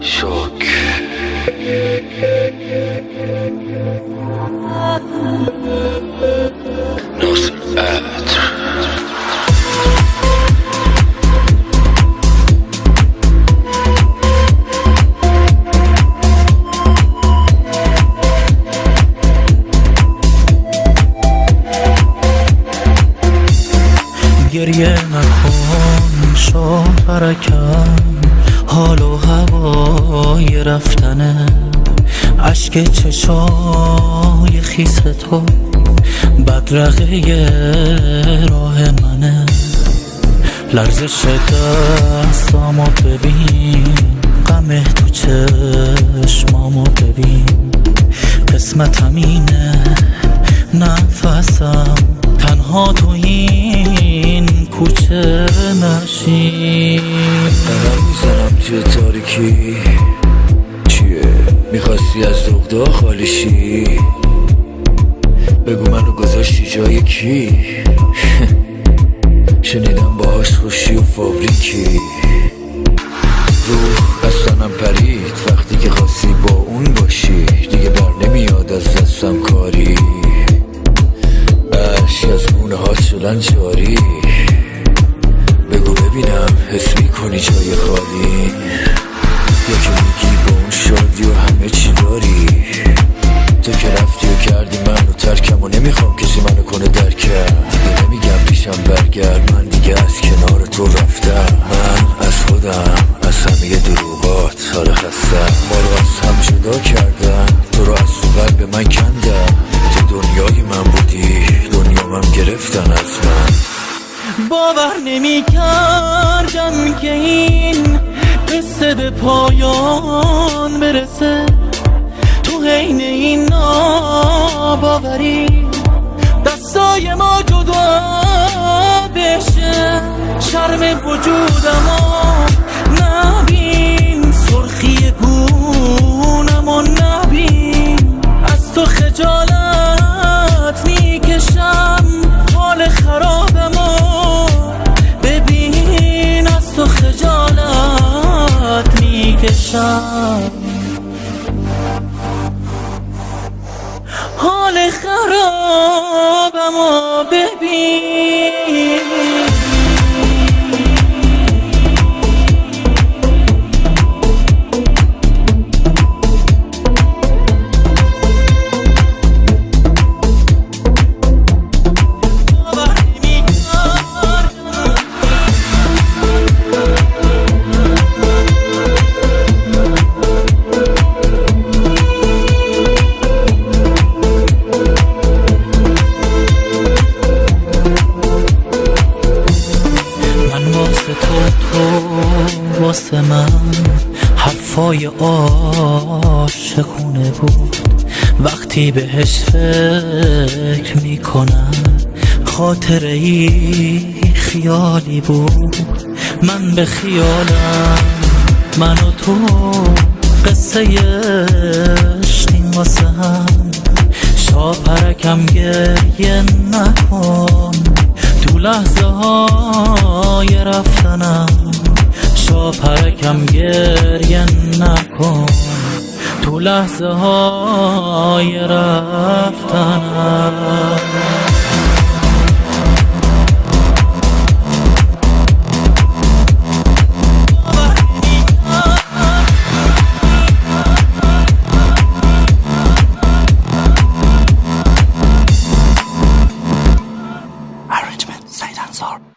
شوک ناصر عطر گریه نکن شوهرکم، حال و هوای رفتنه، عشق چشای خیس تو بدرقه راه منه. لرزش دستامو ببین، غم تو چشمامو ببین، قسمتم اینه نفسم تنها تو این کوچه نشین. دارم میزنم توی تاریکی، چیه؟ میخواستی از دغدغه خالی شی؟ بگو منو گذاشتی جای کی؟ شنیدم باهاش خوشی و فابریکی. روح از تنم پرید وقتی که خواستی با اون باشی، دیگه بر نمیاد از دستم کاری، اشک از گونه ها شدن جاری. بگو ببینم حس میکنی جای خالی، یا که میگی با اون شادی و همه چی داری؟ تو که رفتی و کردی منو ترکم و نمیخوام کسی منو کنه درکم. دیگه نمیگم پیشم برگرد، من دیگه از کنار تو رفتم. من از خودم از همه دروغات حالا خستم. ما رو از هم جدا کردم، تو رو از تو قلب من کندم. تو دنیای من بودی، دنیا من گرفتن از من. باور نمی کردم که این قصه به پایان برسه، تو حین این ناباوری دستای ما جدا بشه. شرم وجودمو نبین، سرخی گونمو نبین، از تو خجالت میکشم، حال خرابمو ببین، از تو خجالت میکشم، حال خرابمو ببین. واسه من حرفای عاشقونه بود، وقتی بهش فکر میکنم خاطره ای خیالی بود. من به خیالم من و تو قصه عشقیم واسه هم، شاپرکم گریه نکن تو لحظه های رفتنم، شاپرکم گریه نکن تو لحظه های رفتنم. Arrangement, Said Ansar.